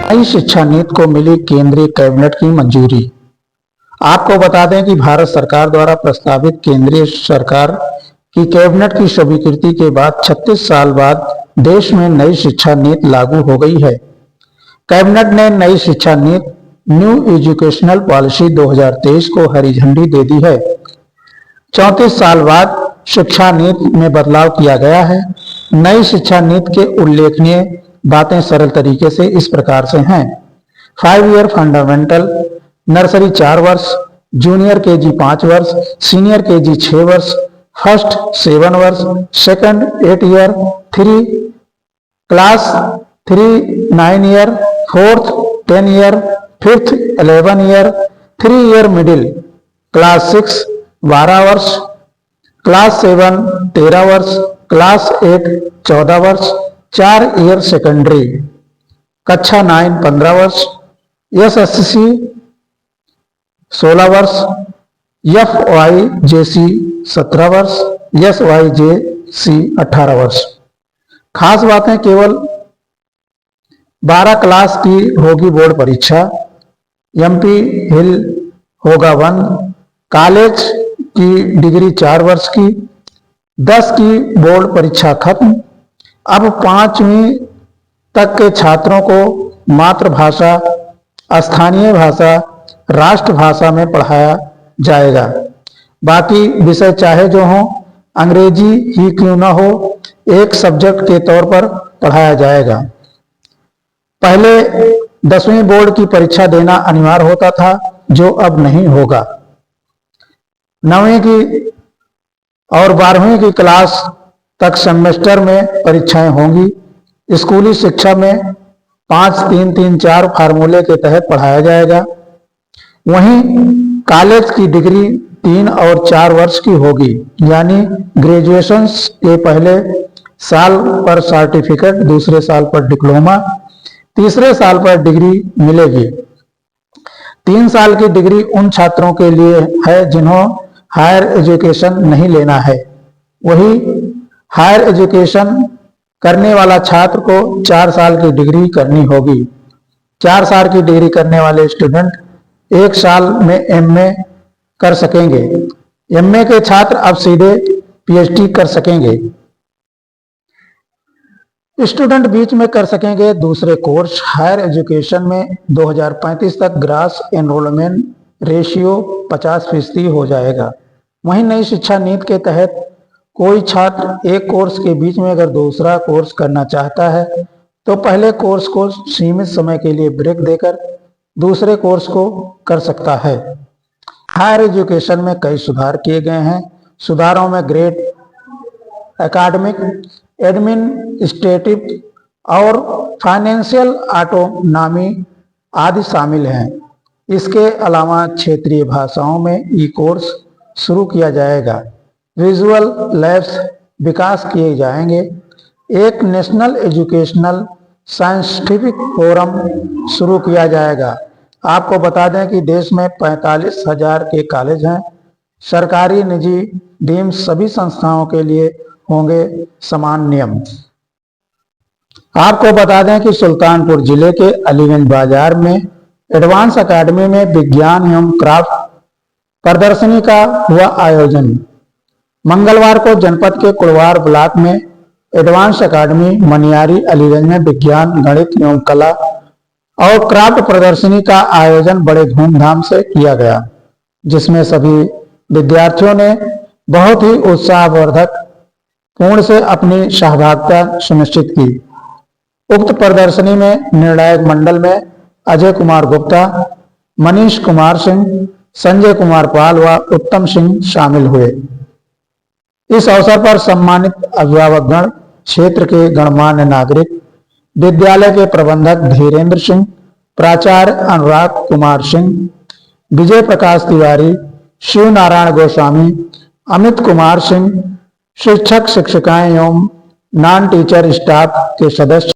नई शिक्षा नीति को मिली केंद्रीय कैबिनेट की मंजूरी। आपको बता दें कि भारत सरकार द्वारा प्रस्तावित केंद्रीय सरकार की कैबिनेट की स्वीकृति के बाद 36 साल बाद देश में नई शिक्षा नीति लागू हो गई है। कैबिनेट ने नई शिक्षा नीति न्यू एजुकेशनल पॉलिसी 2023 को हरी झंडी दे दी है। 34 साल बाद शिक्षा नीति में बदलाव किया गया है। नई शिक्षा नीति के उल्लेखनीय बातें सरल तरीके से इस प्रकार से हैं। 5 ईयर फंडामेंटल, नर्सरी 4 वर्ष, जूनियर केजी 5 वर्ष, सीनियर केजी 6 वर्ष, फर्स्ट 7 वर्ष, second 8 year, 3 class 3 9 year, fourth 10 year, fifth 11 year, 3 year middle, class 6 12 वर्ष, क्लास 7 13 वर्ष, क्लास 8 14 वर्ष, 4 ईयर सेकेंडरी, कक्षा 9 15 वर्ष, एसएससी 16 वर्ष, एफवाईजेसी 17 वर्ष, एसवाईजेसी 18 वर्ष। खास बातें, केवल 12 क्लास की होगी बोर्ड परीक्षा, एमपी हिल होगा बंद, कॉलेज की डिग्री 4 वर्ष की, 10 की बोर्ड परीक्षा खत्म। अब 5वीं तक के छात्रों को मातृभाषा, स्थानीय भाषा, राष्ट्रभाषा में पढ़ाया जाएगा। बाकी विषय चाहे जो हो, अंग्रेजी ही क्यों न हो, एक सब्जेक्ट के तौर पर पढ़ाया जाएगा। पहले 10वीं बोर्ड की परीक्षा देना अनिवार्य होता था, जो अब नहीं होगा। 9वीं की और 12वीं की क्लास तक सेमेस्टर में परीक्षाएं होंगी। स्कूली शिक्षा में 5-3-3-4 फार्मूले के तहत पढ़ाया जाएगा। वहीं कॉलेज की डिग्री 3 और 4 वर्ष की होगी, यानी ग्रेजुएशन के पहले साल पर सर्टिफिकेट, दूसरे साल पर डिप्लोमा, तीसरे साल पर डिग्री मिलेगी। 3 साल की डिग्री उन छात्रों के लिए है जिन्हों हायर एजुकेशन नहीं लेना है। वही हायर एजुकेशन करने वाला छात्र को 4 साल की डिग्री करनी होगी। 4 साल की डिग्री करने वाले स्टूडेंट 1 साल में एमए कर सकेंगे। एमए के छात्र अब सीधे पीएचडी कर सकेंगे। स्टूडेंट बीच में कर सकेंगे दूसरे कोर्स। हायर एजुकेशन में 2035 तक ग्रास एनरोलमेंट रेशियो 50% हो जाएगा। वहीं नई शिक्षा नीति के तहत कोई छात्र एक कोर्स के बीच में अगर दूसरा कोर्स करना चाहता है तो पहले कोर्स को सीमित समय के लिए ब्रेक देकर दूसरे कोर्स को कर सकता है। हायर एजुकेशन में कई सुधार किए गए हैं। सुधारों में ग्रेड, एकेडमिक, एडमिनिस्ट्रेटिव और फाइनेंशियल ऑटोनॉमी आदि शामिल हैं। इसके अलावा क्षेत्रीय भाषाओं में ई कोर्स शुरू किया जाएगा। विजुअल लैब्स विकास किए जाएंगे। एक नेशनल एजुकेशनल साइंटिफिक फोरम शुरू किया जाएगा। आपको बता दें कि देश में 45,000 के कॉलेज हैं। सरकारी, निजी, डीम्ड सभी संस्थाओं के लिए होंगे समान नियम। आपको बता दें कि सुल्तानपुर जिले के अलीगंज बाजार में एडवांस अकेडमी में विज्ञान एवं क्राफ्ट प्रदर्शनी का हुआ आयोजन। मंगलवार को जनपद के कुड़वार ब्लॉक में एडवांस अकेडमी मनियारी अलीगंज में विज्ञान, गणित एवं कला और क्राफ्ट प्रदर्शनी का आयोजन बड़े धूमधाम से किया गया, जिसमें सभी विद्यार्थियों ने बहुत ही उत्साहवर्धक पूर्ण से अपनी सहभागिता सुनिश्चित की। उक्त प्रदर्शनी में निर्णायक मंडल में अजय कुमार गुप्ता, मनीष कुमार सिंह, संजय कुमार पाल व उत्तम सिंह शामिल हुए। इस अवसर पर सम्मानित अभिभावकगण, क्षेत्र के गणमान्य नागरिक, विद्यालय के प्रबंधक धीरेन्द्र सिंह, प्राचार्य अनुराग कुमार सिंह, विजय प्रकाश तिवारी, शिव नारायण गोस्वामी, अमित कुमार सिंह, शिक्षक शिक्षिकाएं एवं नॉन टीचर स्टाफ के सदस्य